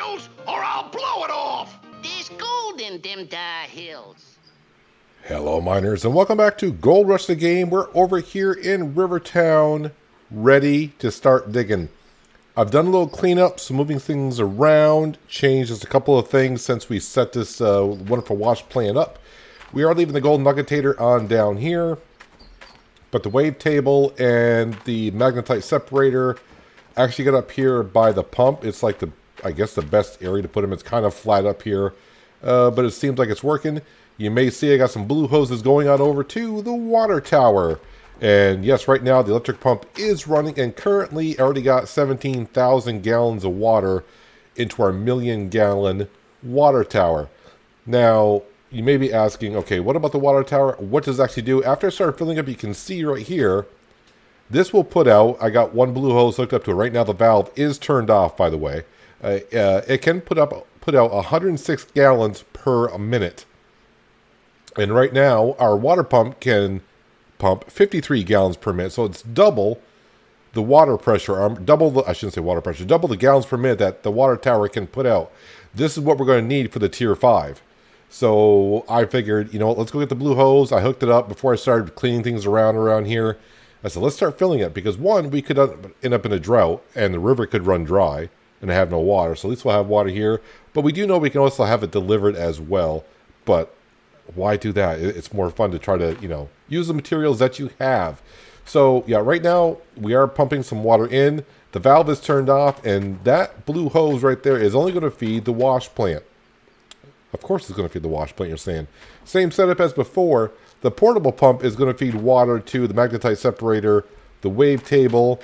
hills or I'll blow it off! There's gold in them dar hills. Hello miners and welcome back to Gold Rush the Game. We're over here in Rivertown, ready to start digging. I've done a little cleanup, so moving things around, changed just a couple of things since we set this wonderful wash plan up. We are leaving the gold nuggetator on down here, but the wave table and the magnetite separator actually got up here by the pump. It's like I guess the best area to put them. It's kind of flat up here, but it seems like it's working. You may see I got some blue hoses going on over to the water tower. And yes, right now the electric pump is running and currently already got 17,000 gallons of water into our 1,000,000-gallon water tower. Now, you may be asking, okay, what about the water tower? What does it actually do? After I start filling up, you can see right here, this will put out, I got one blue hose hooked up to it. Right now the valve is turned off, by the way. It can put out 106 gallons per minute. And right now, our water pump can pump 53 gallons per minute. So it's double the water pressure, I shouldn't say water pressure, double the gallons per minute that the water tower can put out. This is what we're going to need for the tier 5. So I figured, you know what, let's go get the blue hose. I hooked it up before I started cleaning things around here. I said, let's start filling it because one, we could end up in a drought and the river could run dry and have no water. So at least we'll have water here. But we do know we can also have it delivered as well. But why do that? It's more fun to try to, use the materials that you have. So yeah, right now we are pumping some water in. The valve is turned off and that blue hose right there is only going to feed the wash plant. Of course it's going to feed the wash plant, you're saying. Same setup as before. The portable pump is going to feed water to the magnetite separator, the wave table,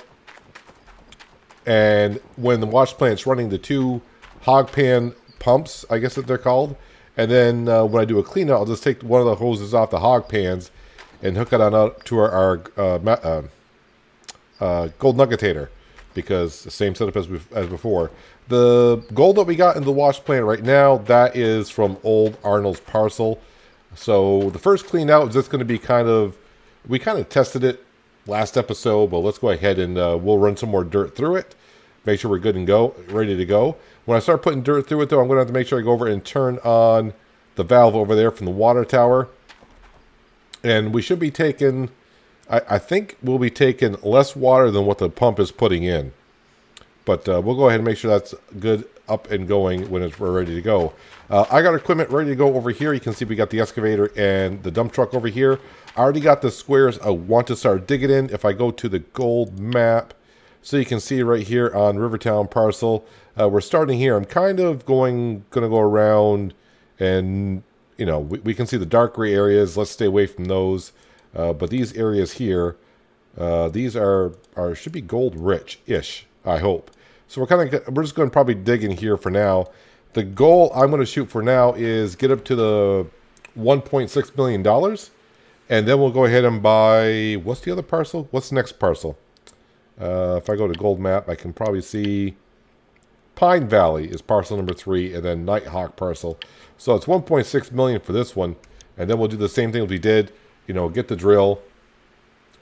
and when the wash plant's running, the two hog pan pumps, I guess that they're called. And then when I do a cleanup, I'll just take one of the hoses off the hog pans and hook it on up to our gold nuggetator, because the same setup as before. The gold that we got in the wash plant right now, that is from old Arnold's parcel. So the first clean out is just going to be we kind of tested it last episode, but let's go ahead and we'll run some more dirt through it. Make sure we're good and ready to go. When I start putting dirt through it, though, I'm going to have to make sure I go over and turn on the valve over there from the water tower. And we should be taking, I think we'll be taking less water than what the pump is putting in. But we'll go ahead and make sure that's good up and going when we're ready to go. I got equipment ready to go over here. You can see we got the excavator and the dump truck over here. I already got the squares I want to start digging in. If I go to the gold map, so you can see right here on Rivertown parcel, we're starting here. I'm kind of going to go around and, we can see the dark gray areas. Let's stay away from those. But these areas here, these should be gold rich-ish, I hope. So we're just going to probably dig in here for now. The goal I'm going to shoot for now is get up to the $1.6 million. And then we'll go ahead and buy, what's the other parcel? What's the next parcel? If I go to gold map, I can probably see Pine Valley is parcel number 3, and then Nighthawk parcel. So it's 1.6 million for this one, and then we'll do the same thing we did. Get the drill,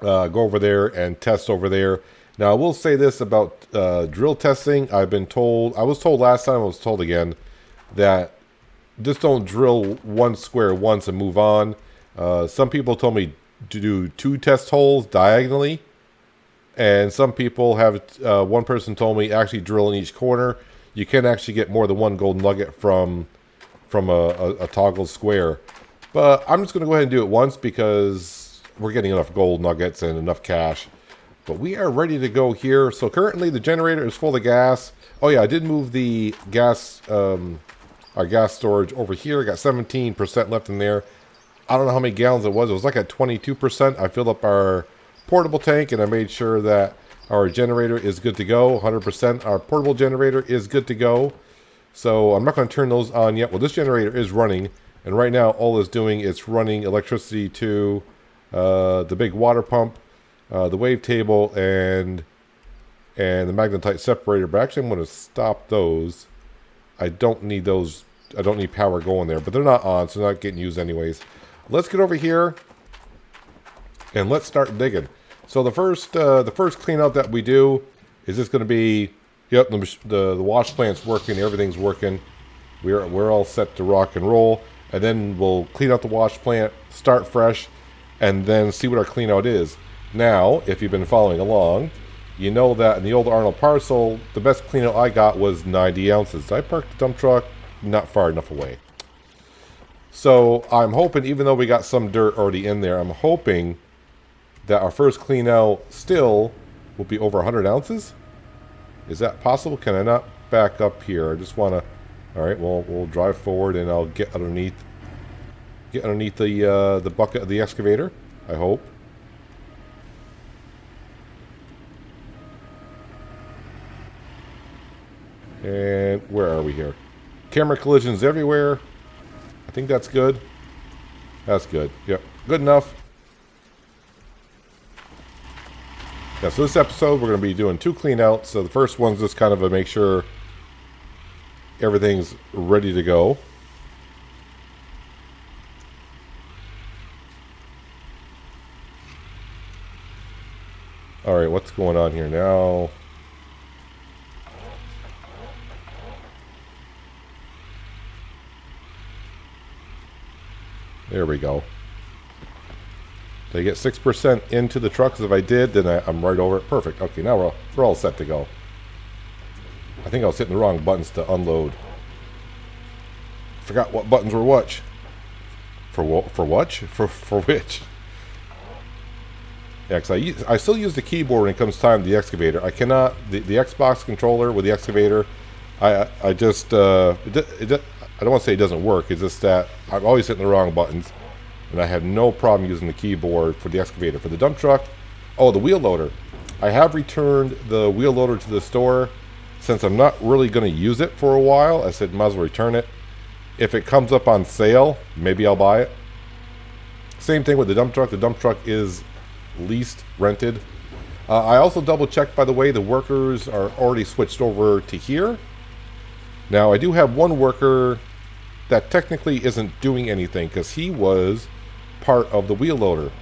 go over there and test over there. Now I will say this about drill testing. I was told last time, I was told again, that just don't drill one square once and move on. Some people told me to do 2 test holes diagonally. And some people have, one person told me actually drill in each corner. You can actually get more than one gold nugget from a toggle square. But I'm just going to go ahead and do it once because we're getting enough gold nuggets and enough cash. But we are ready to go here. So currently the generator is full of gas. Oh yeah, I did move the gas, our gas storage over here. I got 17% left in there. I don't know how many gallons it was. It was like at 22%. I filled up our portable tank and I made sure that our generator is good to go. 100%. Our portable generator is good to go. So I'm not going to turn those on yet. Well, this generator is running, and right now all it's doing is running electricity to the big water pump, the wave table, and the magnetite separator. But actually I'm going to stop those. I don't need those. I don't need power going there, but they're not on, so they're not getting used anyways. Let's get over here and let's start digging. So the first clean out that we do is just going to be, Yep, the wash plant's working. Everything's working. We're all set to rock and roll. And then we'll clean out the wash plant, start fresh, and then see what our clean out is. Now, if you've been following along, you know that in the old Arnold parcel, the best clean out I got was 90 ounces. I parked the dump truck not far enough away. So I'm hoping, even though we got some dirt already in there, I'm hoping that our first clean out still will be over 100 ounces. Is that possible? Can I not back up here? I just want to... All right, well, we'll drive forward and I'll get underneath the bucket of the excavator, I hope. And where are we here? Camera collisions everywhere. I think that's good. That's good. Yep, good enough. Yeah, so this episode we're going to be doing 2 clean outs. So the first one's just kind of a make sure everything's ready to go. Alright, what's going on here now? There we go. Did I get 6% into the truck? Because if I did, then I'm right over it. Perfect. Okay, now we're all set to go. I think I was hitting the wrong buttons to unload. Forgot what buttons were which. For what? For which? Yeah, because I still use the keyboard when it comes time to the excavator. I cannot... The Xbox controller with the excavator, I just... I don't want to say it doesn't work. It's just that I'm always hitting the wrong buttons. And I have no problem using the keyboard for the excavator. For the dump truck... Oh, the wheel loader. I have returned the wheel loader to the store. Since I'm not really going to use it for a while, I said might as well return it. If it comes up on sale, maybe I'll buy it. Same thing with the dump truck. The dump truck is leased, rented. I also double checked, by the way, the workers are already switched over to here. Now, I do have one worker that technically isn't doing anything because he was part of the wheel loader.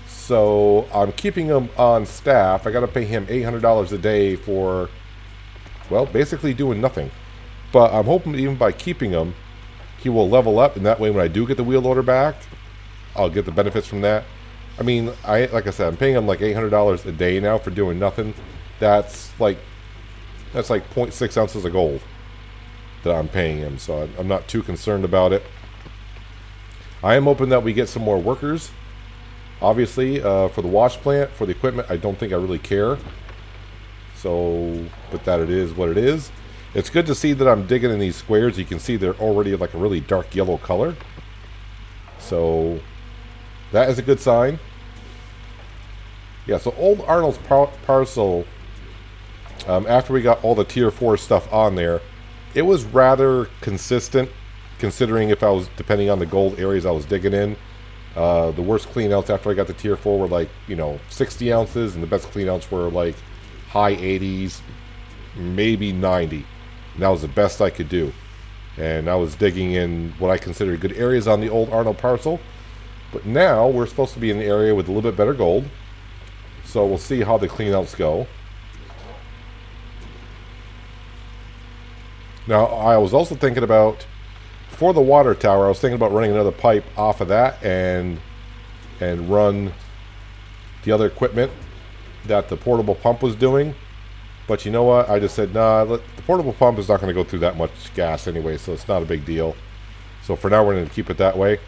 So I'm keeping him on staff. I got to pay him $800 a day for, well, basically doing nothing. But I'm hoping even by keeping him, he will level up, and that way when I do get the wheel loader back, I'll get the benefits from that. I mean, like I said, I'm paying him like $800 a day now for doing nothing. That's like 0.6 ounces of gold that I'm paying him, so I'm not too concerned about it. I am hoping that we get some more workers. Obviously, for the wash plant, for the equipment, I don't think I really care. So, but that it is what it is. It's good to see that I'm digging in these squares. You can see they're already like a really dark yellow color. So, that is a good sign. Yeah, so old Arnold's parcel, after we got all the tier 4 stuff on there, it was rather consistent, considering if I was, depending on the gold areas I was digging in. The worst clean outs after I got the tier 4 were like, 60 ounces, and the best clean outs were like high 80s, maybe 90. And that was the best I could do. And I was digging in what I consider good areas on the old Arnold parcel. But now we're supposed to be in an area with a little bit better gold. So we'll see how the clean outs go. Now, I was also thinking about, for the water tower, I was thinking about running another pipe off of that and run the other equipment that the portable pump was doing. But you know what? I just said, nah, the portable pump is not going to go through that much gas anyway, so it's not a big deal. So for now, we're going to keep it that way.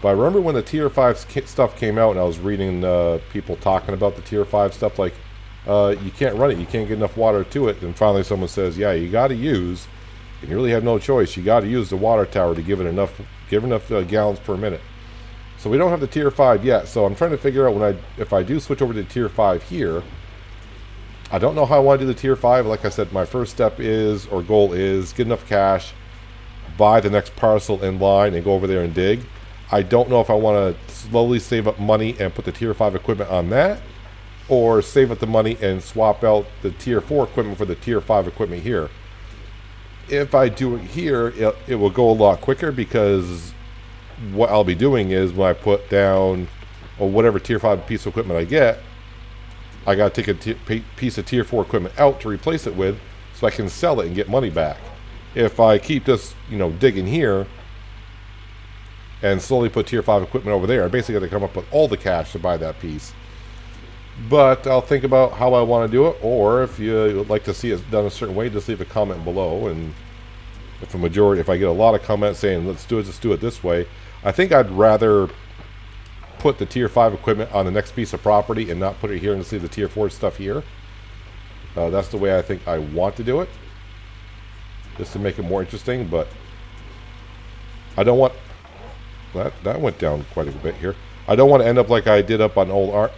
But I remember when the Tier 5 stuff came out, and I was reading people talking about the Tier 5 stuff, like, you can't run it, you can't get enough water to it. And finally someone says, yeah, you got to use, and you really have no choice, you got to use the water tower to give it enough gallons per minute. So we don't have the Tier 5 yet, so I'm trying to figure out if I do switch over to Tier 5 here. I don't know how I want to do the Tier 5. Like I said, my first step is, or goal is, get enough cash, buy the next parcel in line, and go over there and dig. I don't know if I want to slowly save up money and put the Tier 5 equipment on that, or save up the money and swap out the Tier 4 equipment for the Tier 5 equipment here. If I do it here, it will go a lot quicker, because what I'll be doing is when I put down, or whatever Tier 5 piece of equipment I get, I got to take a piece of tier 4 equipment out to replace it with so I can sell it and get money back. If I keep this, digging here and slowly put tier 5 equipment over there, I basically got to come up with all the cash to buy that piece. But I'll think about how I want to do it, or if you would like to see it done a certain way, just leave a comment below. And if I get a lot of comments saying let's do it this way, I think I'd rather put the tier 5 equipment on the next piece of property and not put it here and just leave the tier 4 stuff here. That's the way I think I want to do it, just to make it more interesting. But I don't want that went down quite a bit here. I don't want to end up like I did up on old art.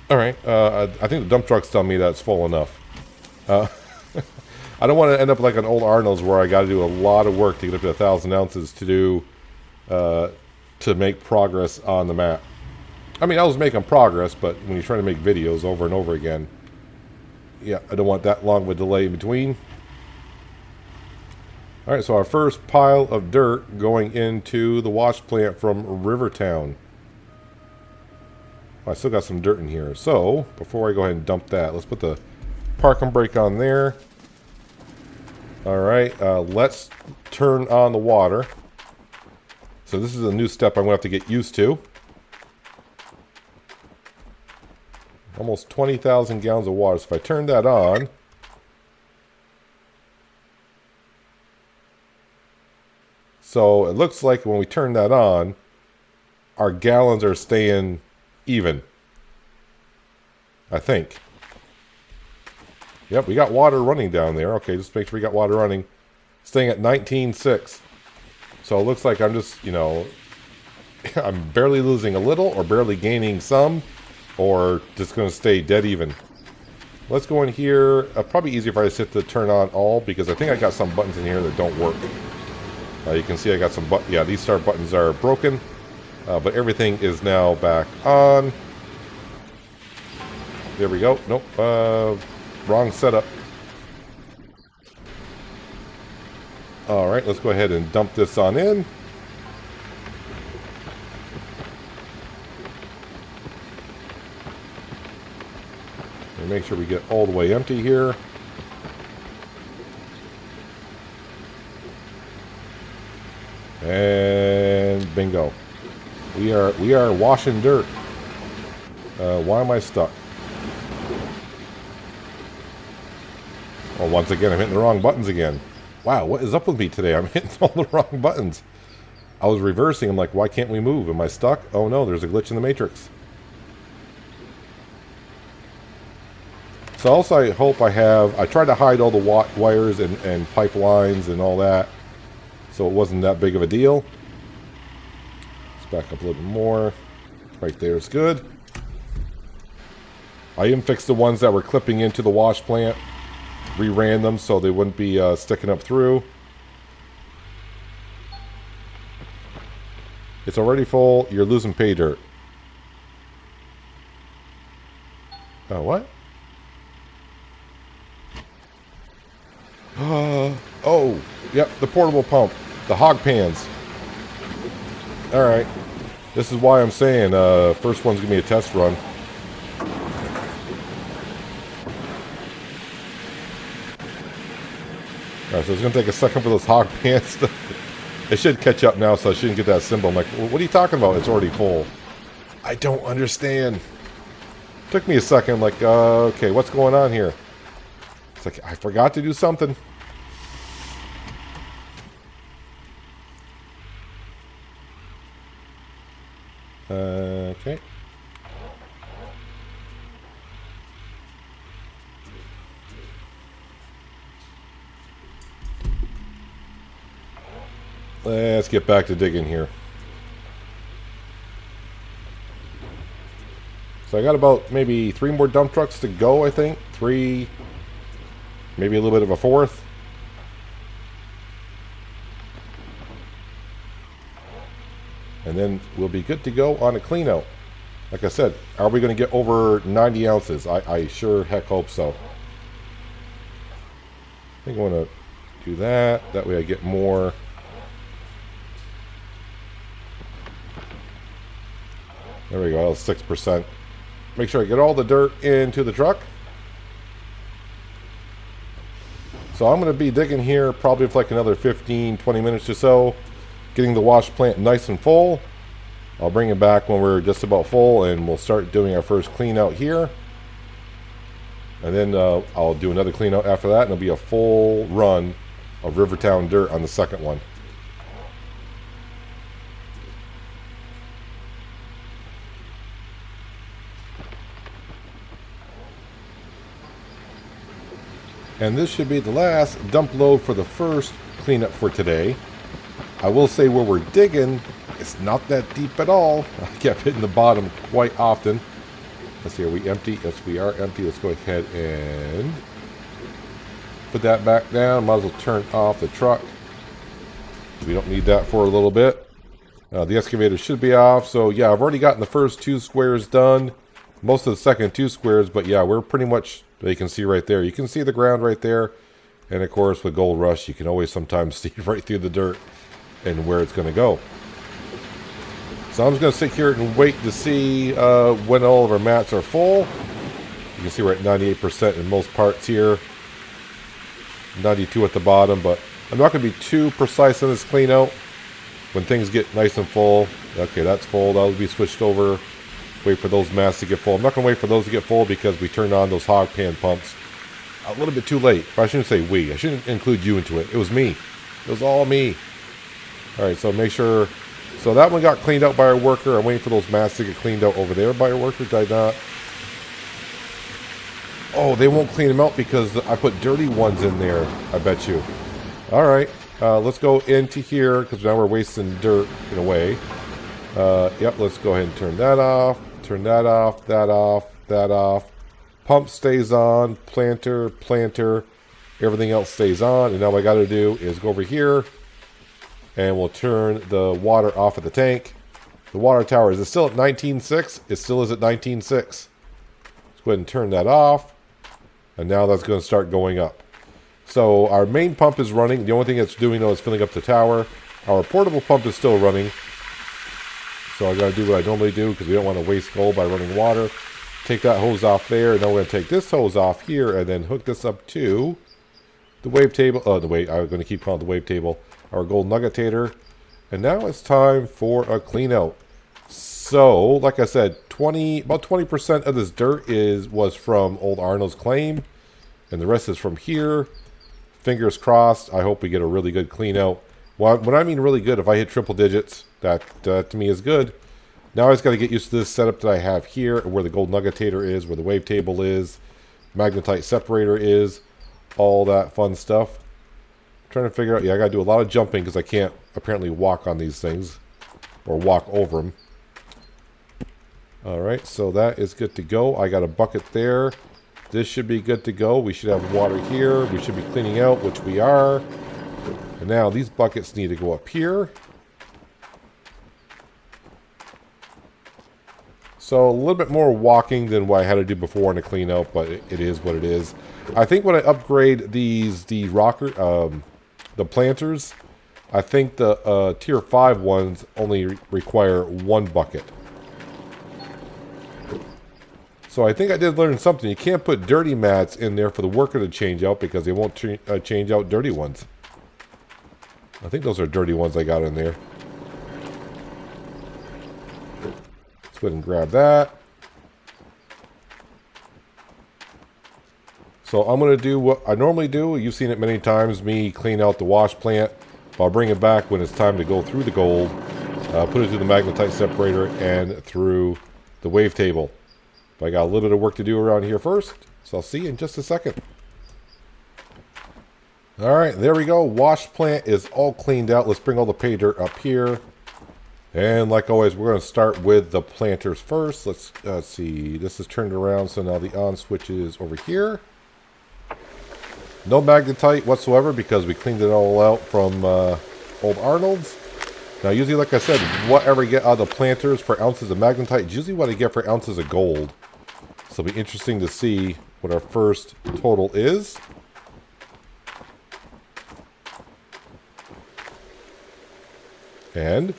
All right, I think the dump truck's telling me that's full enough. I don't want to end up like an old Arnold's where I got to do a lot of work to get up to 1,000 ounces to make progress on the map. I mean, I was making progress, but when you're trying to make videos over and over again, yeah, I don't want that long of a delay in between. All right, so our first pile of dirt going into the wash plant from Rivertown. I still got some dirt in here. So, before I go ahead and dump that, let's put the parking brake on there. Alright, let's turn on the water. So this is a new step I'm going to have to get used to. Almost 20,000 gallons of water. So if I turn that on... So it looks like when we turn that on, our gallons are staying even. I think. Yep, we got water running down there. Okay, just make sure we got water running. Staying at 19.6. So it looks like I'm just, I'm barely losing a little or barely gaining some, or just going to stay dead even. Let's go in here. Probably easier if I just hit the turn on all, because I think I got some buttons in here that don't work. You can see I got some yeah, these start buttons are broken, but everything is now back on. There we go. Nope, wrong setup. Alright, let's go ahead and dump this on in. And make sure we get all the way empty here. And bingo. We are washing dirt. Why am I stuck? Well, once again, I'm hitting the wrong buttons again. Wow, what is up with me today? I'm hitting all the wrong buttons. I was reversing. I'm like, why can't we move? Am I stuck? Oh no, there's a glitch in the matrix. So also I hope I tried to hide all the wires and pipelines and all that, so it wasn't that big of a deal. Let's back up a little bit more. Right there is good. I even fixed the ones that were clipping into the wash plant. Reran them so they wouldn't be sticking up through. It's already full. You're losing pay dirt. Oh, what? Oh, yep, the portable pump. The hog pans. Alright. This is why I'm saying first one's going to be a test run. Alright, so it's going to take a second for those hog pants to... It should catch up now, so I shouldn't get that symbol. I'm like, what are you talking about? It's already full. I don't understand. Took me a second, like, okay, what's going on here? It's like, I forgot to do something. Okay. Let's get back to digging here. So I got about maybe 3 more dump trucks to go, I think. 3, maybe a little bit of a 4th. And then we'll be good to go on a clean out. Like I said, are we going to get over 90 ounces? I sure heck hope so. I think I want to do that. That way I get more. There we go, that was 6%. Make sure I get all the dirt into the truck. So I'm going to be digging here probably for like another 15, 20 minutes or so. Getting the wash plant nice and full. I'll bring it back when we're just about full and we'll start doing our first clean out here. And then I'll do another clean out after that and it'll be a full run of Rivertown dirt on the second one. And this should be the last dump load for the first cleanup for today. I will say where we're digging, it's not that deep at all. I kept hitting the bottom quite often. Let's see, are we empty? Yes, we are empty. Let's go ahead and put that back down. Might as well turn off the truck. We don't need that for a little bit. The excavator should be off. So yeah, I've already gotten the first 2 squares done. Most of the second 2 squares, but yeah, we're pretty much, you can see right there. You can see the ground right there. And of course, with Gold Rush, you can always sometimes see right through the dirt and where it's going to go. So I'm just going to sit here and wait to see when all of our mats are full. You can see we're at 98% in most parts here. 92 at the bottom, but I'm not going to be too precise on this clean out. When things get nice and full, okay, that's full. That'll be switched over. Wait for those mats to get full. I'm not going to wait for those to get full because we turned on those hog pan pumps a little bit too late. I shouldn't say we. I shouldn't include you into it. It was me. It was all me. All right, so make sure. So that one got cleaned out by our worker. I'm waiting for those mats to get cleaned out over there by our worker. Did I not? Oh, they won't clean them out because I put dirty ones in there, I bet you. All right, let's go into here because now we're wasting dirt in a way. Yep, let's go ahead and turn that off. Turn that off, that off, that off. Pump stays on, planter, everything else stays on. And now what I got to do is go over here and we'll turn the water off at the tank. The water tower, is it still at 19.6? It still is at 19.6. Let's go ahead and turn that off. And now that's going to start going up. So our main pump is running. The only thing it's doing though is filling up the tower. Our portable pump is still running. So I got to do what I normally do because we don't want to waste gold by running water. Take that hose off there, and then we're going to take this hose off here and then hook this up to the wave table. I'm going to keep calling it the wave table. Our gold nuggetator. And now it's time for a clean out. So, like I said, about 20% of this dirt was from Old Arnold's claim, and the rest is from here. Fingers crossed. I hope we get a really good clean out. When I mean really good, if I hit triple digits, that to me is good. Now I just got to get used to this setup that I have here, where the gold nuggetator is, where the wave table is, magnetite separator is, all that fun stuff. I'm trying to figure out, yeah, I got to do a lot of jumping because I can't apparently walk on these things or walk over them. All right, so that is good to go. I got a bucket there. This should be good to go. We should have water here. We should be cleaning out, which we are. And now these buckets need to go up here. So a little bit more walking than what I had to do before in a clean out, but it is what it is. I think when I upgrade the planters, I think the tier 5 ones only require 1 bucket. So I think I did learn something. You can't put dirty mats in there for the worker to change out because they won't change out dirty ones. I think those are dirty ones I got in there. Let's go ahead and grab that. So I'm going to do what I normally do. You've seen it many times, me clean out the wash plant. I'll bring it back when it's time to go through the gold. Put it through the magnetite separator and through the wave table. But I got a little bit of work to do around here first. So I'll see you in just a second. Alright, there we go. Wash plant is all cleaned out. Let's bring all the pay dirt up here. And like always, we're going to start with the planters first. Let's see. This is turned around, so now the on switch is over here. No magnetite whatsoever because we cleaned it all out from Old Arnold's. Now, usually, like I said, whatever I get out of the planters for ounces of magnetite is usually what I get for ounces of gold. So it'll be interesting to see what our first total is. And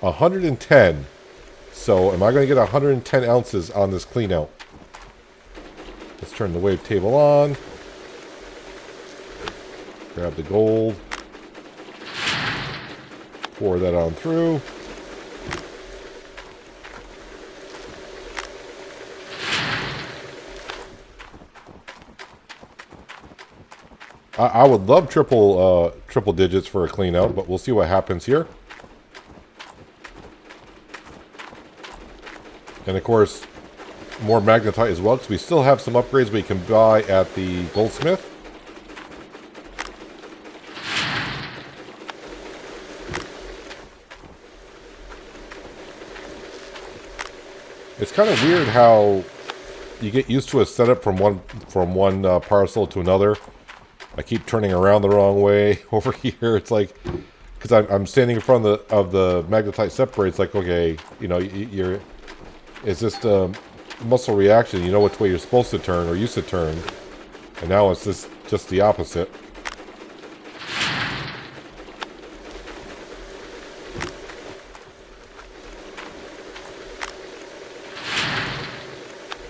110. So am I going to get 110 ounces on this clean out? Let's turn the wavetable on. Grab the gold. Pour that on through. I would love triple digits for a clean out, but we'll see what happens here. And of course, more magnetite as well, because we still have some upgrades we can buy at the goldsmith. It's kind of weird how you get used to a setup from one parcel to another. I keep turning around the wrong way over here. It's like, because I'm standing in front of the magnetite separator. It's like, okay, you know, it's just a muscle reaction. You know which way you're supposed to turn or used to turn, and now it's just the opposite.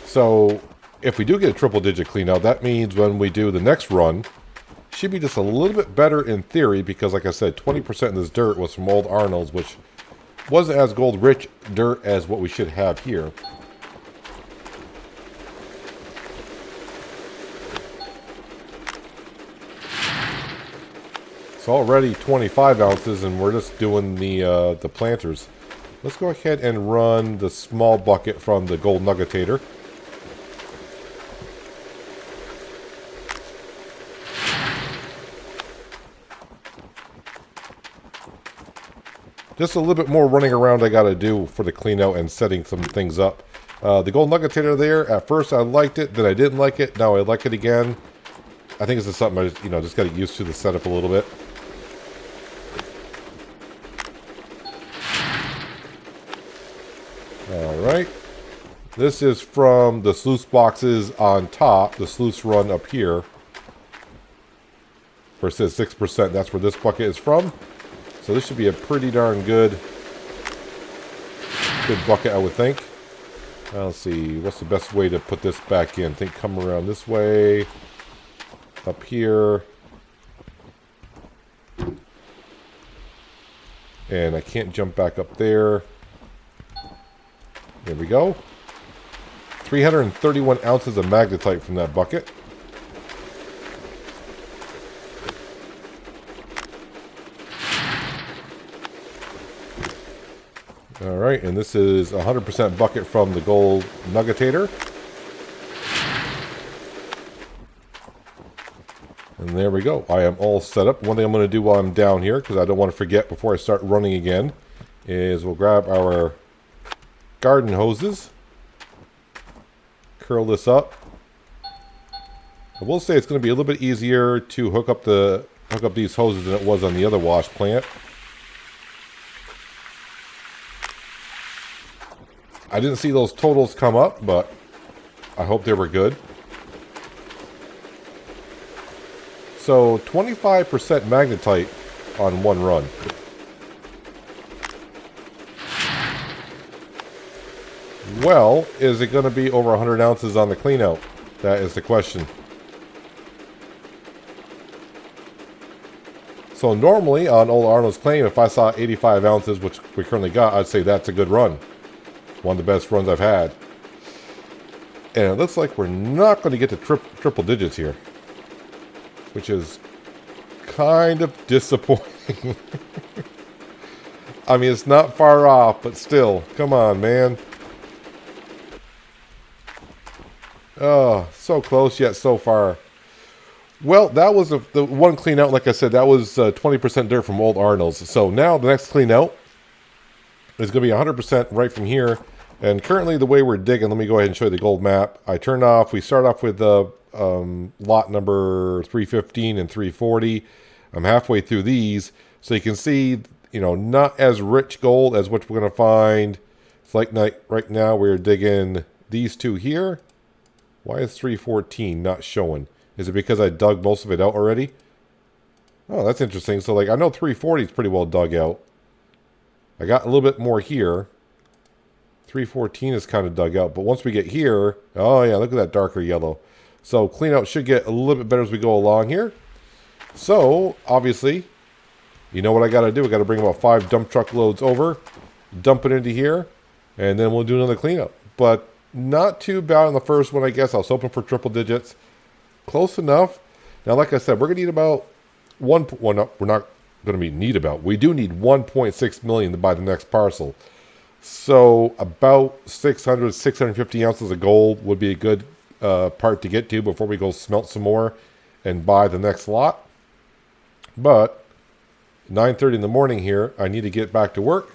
So if we do get a triple digit clean out, that means when we do the next run, should be just a little bit better in theory, because like I said, 20% of this dirt was from old Arnold's, which wasn't as gold rich dirt as what we should have here. It's already 25 ounces and we're just doing the planters. Let's go ahead and run the small bucket from the gold nuggetator. Just a little bit more running around I gotta do for the clean out and setting some things up. The gold nuggetator there, at first I liked it, then I didn't like it, now I like it again. I think it's just something I just gotta get used to the setup a little bit. Alright. This is from the sluice boxes on top, the sluice run up here. Where it says 6%, that's where this bucket is from. So this should be a pretty darn good bucket, I would think. Let's see, what's the best way to put this back in? I think come around this way, up here. And I can't jump back up there. There we go. 331 ounces of magnetite from that bucket. Alright, and this is 100% bucket from the gold nuggetator. And there we go. I am all set up. One thing I'm going to do while I'm down here, because I don't want to forget before I start running again, is we'll grab our garden hoses. Curl this up. I will say it's going to be a little bit easier to hook up these hoses than it was on the other wash plant. I didn't see those totals come up, but I hope they were good. So 25% magnetite on one run. Well, is it going to be over 100 ounces on the clean out? That is the question. So normally on Old Arnold's claim, if I saw 85 ounces, which we currently got, I'd say that's a good run. One of the best runs I've had. And it looks like we're not going to get to triple digits here. Which is kind of disappointing. I mean, it's not far off, but still. Come on, man. Oh, so close yet so far. Well, that was the one clean out. Like I said, that was 20% dirt from Old Arnold's. So now the next clean out is going to be 100% right from here. And currently the way we're digging, let me go ahead and show you the gold map. I turn off, we start off with lot number 315 and 340. I'm halfway through these. So you can see, not as rich gold as what we're going to find. It's like right now we're digging these two here. Why is 314 not showing? Is it because I dug most of it out already? Oh, that's interesting. So I know 340 is pretty well dug out. I got a little bit more here. 314 is kind of dug out. But once we get here, oh yeah, look at that darker yellow. So clean out should get a little bit better as we go along here. So, obviously, you know what I got to do. I got to bring about 5 dump truck loads over, dump it into here, and then we'll do another cleanup. But not too bad on the first one, I guess. I was hoping for triple digits. Close enough. Now, like I said, we're going to need about we're not going to need about. We do need 1.6 million to buy the next parcel. So, about 650 ounces of gold would be a good part to get to before we go smelt some more and buy the next lot. But 9:30 in the morning here, I need to get back to work.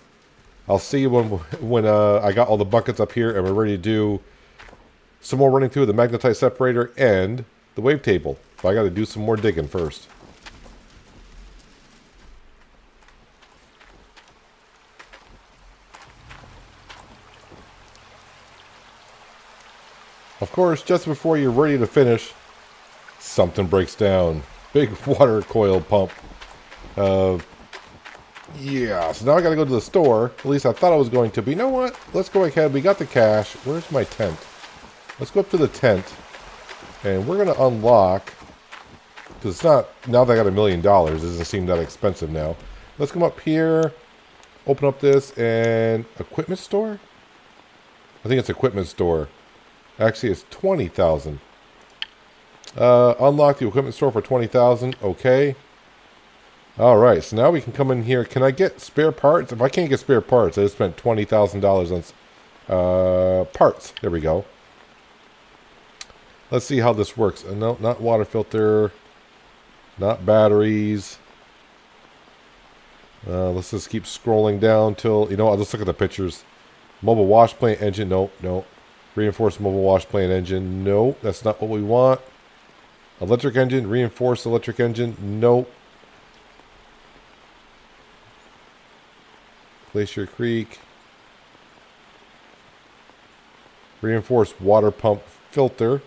I'll see you when I got all the buckets up here and we're ready to do some more running through the magnetite separator and the wave table. But I got to do some more digging first. Of course, just before you're ready to finish, something breaks down. Big water coil pump. Yeah, so now I gotta go to the store. At least I thought I was going to. But you know what? Let's go ahead. We got the cash. Where's my tent? Let's go up to the tent. And we're gonna unlock. Because it's not, now that I got $1 million, it doesn't seem that expensive now. Let's come up here. Open up this and equipment store? I think it's equipment store. Actually, it's 20,000. Unlock the equipment store for 20,000. Okay. All right. So now we can come in here. Can I get spare parts? If I can't get spare parts, I just spent $20,000 on parts. There we go. Let's see how this works. No, not water filter. Not batteries. Let's just keep scrolling down till, you know, I'll just look at the pictures. Mobile wash plant engine. Nope, nope. Reinforced mobile wash plant engine. Nope, that's not what we want. Electric engine. Reinforced electric engine. Nope. Glacier Creek. Reinforced water pump filter.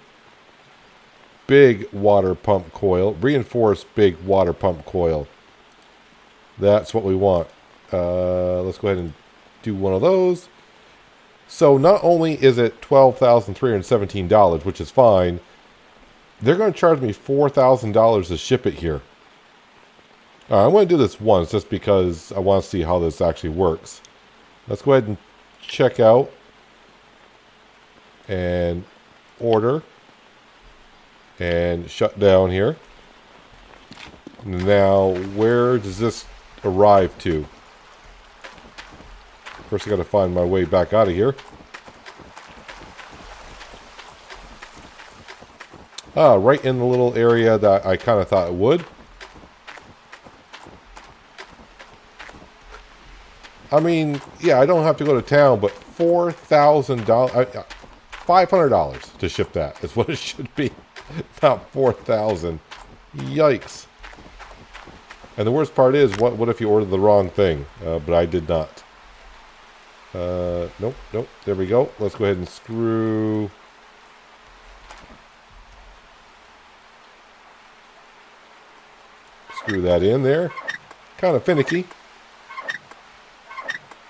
Big water pump coil. Reinforced big water pump coil. That's what we want. Let's go ahead and do one of those. So not only is it $12,317, which is fine, they're going to charge me $4,000 to ship it here. All right, I'm going to do this once just because I want to see how this actually works. Let's go ahead and check out and order and shut down here. Now, where does this arrive to? First, I got to find my way back out of here. Right in the little area that I kind of thought it would. I mean, yeah, I don't have to go to town, but $4,000, $500 to ship that is what it should be. Not $4,000. Yikes. And the worst part is, what if you ordered the wrong thing? But I did not. Nope. There we go. Let's go ahead and screw that in there. Kind of finicky.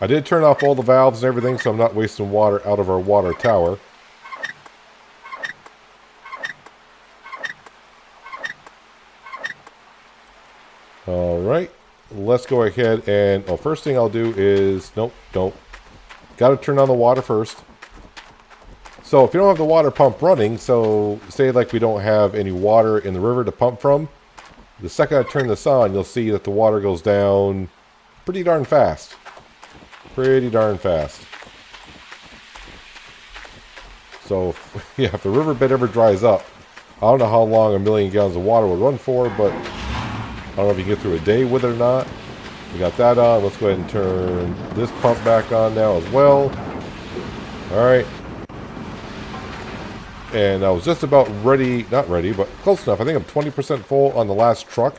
I did turn off all the valves and everything, so I'm not wasting water out of our water tower. Alright, let's go ahead and, well, first thing I'll do is, nope, don't. Got to turn on the water first. So if you don't have the water pump running, so say like we don't have any water in the river to pump from, the second I turn this on, you'll see that the water goes down pretty darn fast. Pretty darn fast. So, yeah, if the riverbed ever dries up, I don't know how long 1 million gallons of water will run for, but I don't know if you can get through a day with it or not. We got that on. Let's go ahead and turn this pump back on now as well. Alright. And I was just about ready, not ready, but close enough. I think I'm 20% full on the last truck.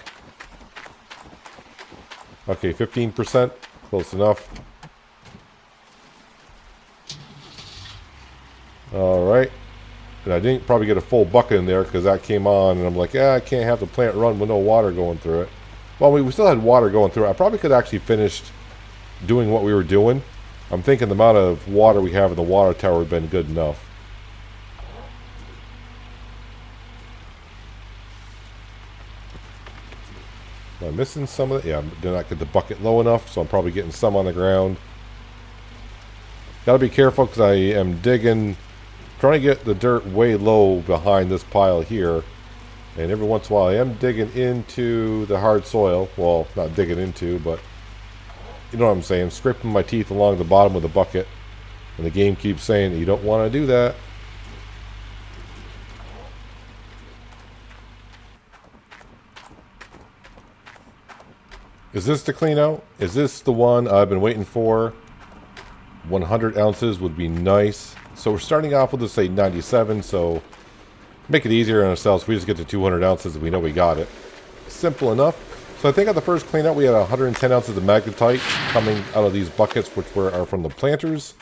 Okay, 15%. Close enough. Alright. And I didn't probably get a full bucket in there because that came on. And I'm like, yeah, I can't have the plant run with no water going through it. Well, we still had water going through it. I probably could have actually finished doing what we were doing. I'm thinking the amount of water we have in the water tower has been good enough. Am I missing some of it? Yeah, I did not get the bucket low enough, so I'm probably getting some on the ground. Gotta be careful because I am digging, trying to get the dirt way low behind this pile here. And every once in a while I am digging into the hard soil. Well, not digging into, but you know what I'm saying. Scraping my teeth along the bottom of the bucket. And the game keeps saying that you don't want to do that. Is this to clean out? Is this the one I've been waiting for? 100 ounces would be nice. So we're starting off with, let's say, 97. So make it easier on ourselves. We just get to 200 ounces and we know we got it. Simple enough. So I think on the first clean out we had 110 ounces of magnetite coming out of these buckets, which are from the planters.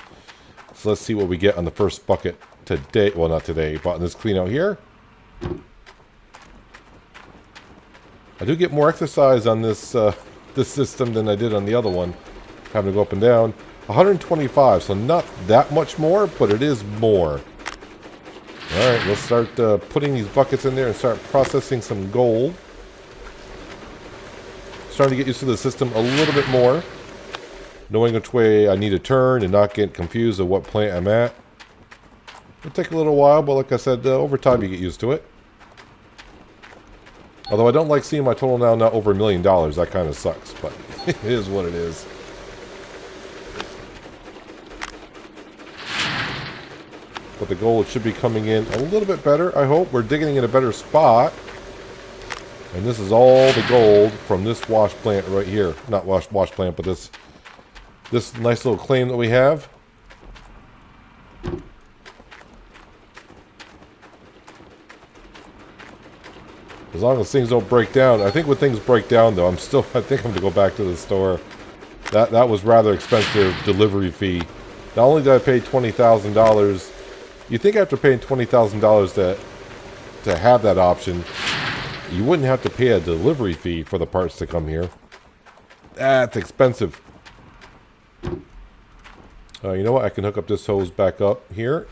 So let's see what we get on the first bucket today. Well, not today, but on this clean out here. I do get more exercise on this this system than I did on the other one, having to go up and down. 125, so not that much more, but it is more. Alright, let's start putting these buckets in there and start processing some gold. Starting to get used to the system a little bit more. Knowing which way I need to turn and not get confused of what plant I'm at. It'll take a little while, but like I said, over time you get used to it. Although I don't like seeing my total now not over $1 million. That kind of sucks, but it is what it is. But the gold should be coming in a little bit better, I hope. We're digging in a better spot. And this is all the gold from this wash plant right here. Not wash plant, but this nice little claim that we have. As long as things don't break down. I think when things break down, though, I think I'm going to go back to the store. That was rather expensive delivery fee. Not only did I pay $20,000, you think after paying $20,000 to have that option, you wouldn't have to pay a delivery fee for the parts to come here. That's expensive. You know what? I can hook up this hose back up here.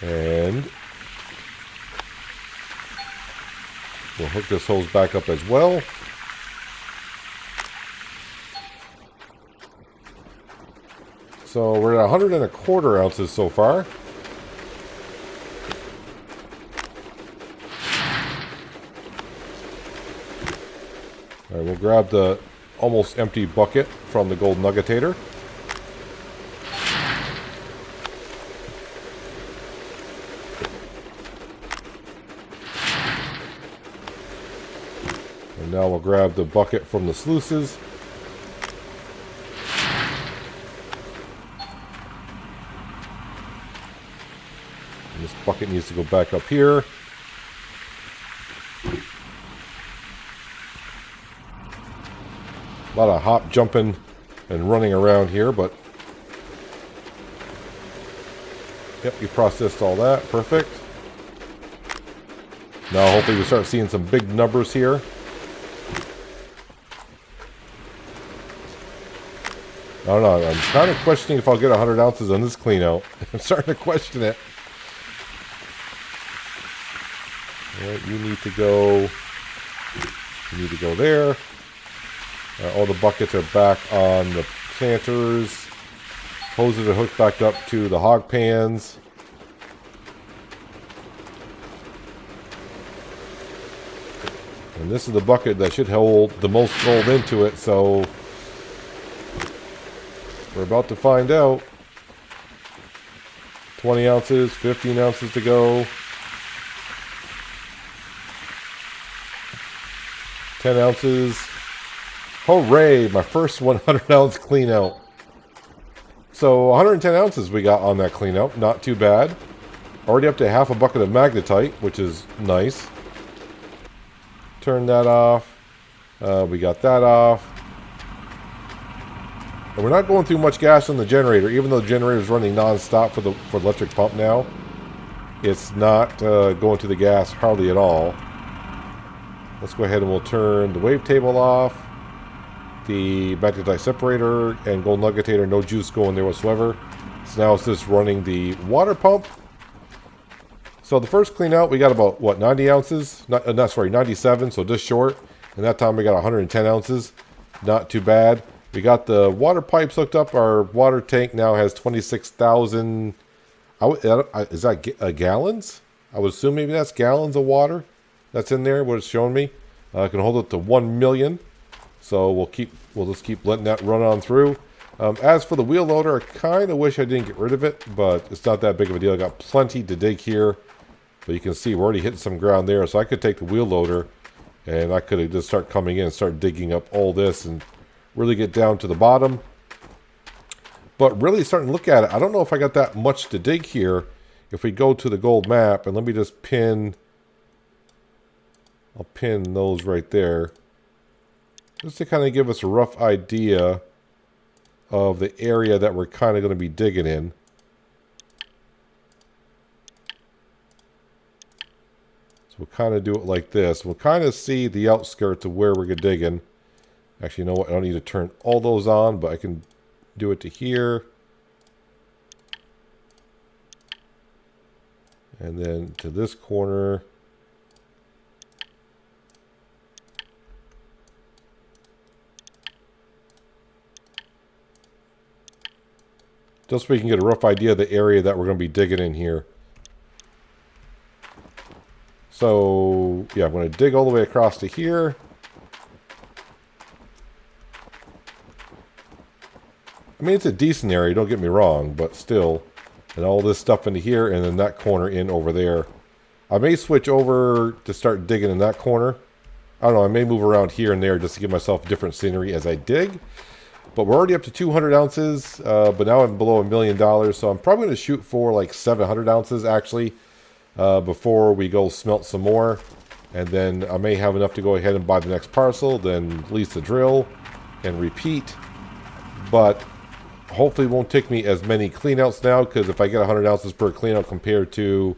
And we'll hook this hose back up as well. So we're at 125 ounces so far. All right, we'll grab the almost empty bucket from the gold nuggetator. And now we'll grab the bucket from the sluices. And this bucket needs to go back up here. A lot of hop jumping and running around here, but yep, you processed all that. Perfect. Now hopefully we start seeing some big numbers here. I don't know. I'm kind of questioning if I'll get 100 ounces on this clean out. I'm starting to question it. All right, you need to go there. All the buckets are back on the planters. Hoses are hooked back up to the hog pans. And this is the bucket that should hold the most gold into it, so we're about to find out. 20 ounces, 15 ounces to go. 10 ounces. Hooray! My first 100 ounce clean out. So 110 ounces we got on that clean out. Not too bad. Already up to half a bucket of magnetite, which is nice. Turn that off. We got that off. And we're not going through much gas on the generator, even though the generator is running non-stop for the electric pump now. It's not going to the gas hardly at all. Let's go ahead and we'll turn the wavetable off. the magnetite separator and gold nuggetator, no juice going there whatsoever. So now it's just running the water pump. So the first clean out, we got about, what, 90 ounces? Sorry, 97, so just short. And that time we got 110 ounces. Not too bad. We got the water pipes hooked up. Our water tank now has 26,000... is that gallons? I would assume maybe that's gallons of water that's in there, what it's showing me. I can hold it to 1 million. So we'll just keep letting that run on through. As for the wheel loader, I kind of wish I didn't get rid of it, but it's not that big of a deal. I got plenty to dig here. But you can see we're already hitting some ground there, so I could take the wheel loader and I could just start coming in and start digging up all this and really get down to the bottom. But really starting to look at it, I don't know if I got that much to dig here. If we go to the gold map, and let me just I'll pin those right there. Just to kind of give us a rough idea of the area that we're kind of going to be digging in. So we'll kind of do it like this. We'll kind of see the outskirts of where we're digging. Actually, you know what? I don't need to turn all those on, but I can do it to here. And then to this corner. Just so we can get a rough idea of the area that we're going to be digging in here. So, yeah, I'm going to dig all the way across to here. I mean, it's a decent area, don't get me wrong, but still. And all this stuff into here, and then that corner in over there. I may switch over to start digging in that corner. I don't know, I may move around here and there just to give myself different scenery as I dig. But we're already up to 200 ounces, but now I'm below $1 million, so I'm probably going to shoot for like 700 ounces, actually, before we go smelt some more. And then I may have enough to go ahead and buy the next parcel, then lease the drill, and repeat. But hopefully it won't take me as many cleanouts now, because if I get 100 ounces per cleanout compared to,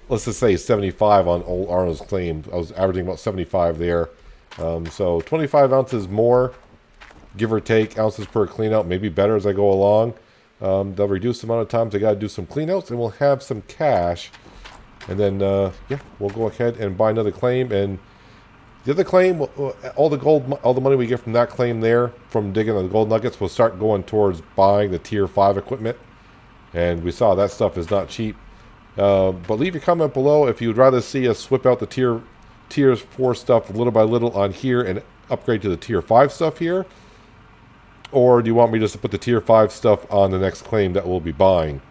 let's just say 75 on old Arnold's claim, I was averaging about 75 there. So 25 ounces more, give or take, ounces per cleanout, maybe better as I go along. They'll reduce the amount of times I got to do some cleanouts, and we'll have some cash. And then, yeah, we'll go ahead and buy another claim. And the other claim, all the money we get from that claim there, from digging the gold nuggets, will start going towards buying the tier 5 equipment. And we saw that stuff is not cheap. But leave your comment below if you'd rather see us swip out the tier 4 stuff little by little on here and upgrade to the tier 5 stuff here. Or do you want me just to put the tier 5 stuff on the next claim that we'll be buying?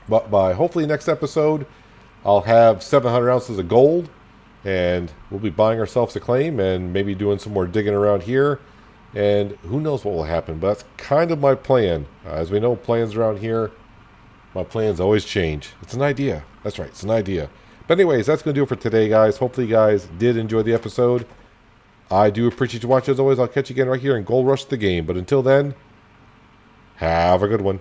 But by hopefully next episode, I'll have 700 ounces of gold. And we'll be buying ourselves a claim and maybe doing some more digging around here. And who knows what will happen. But that's kind of my plan. As we know, plans around here, my plans always change. It's an idea. That's right, it's an idea. But anyways, that's going to do it for today, guys. Hopefully you guys did enjoy the episode. I do appreciate you watching. As always, I'll catch you again right here in Gold Rush the Game. But until then, have a good one.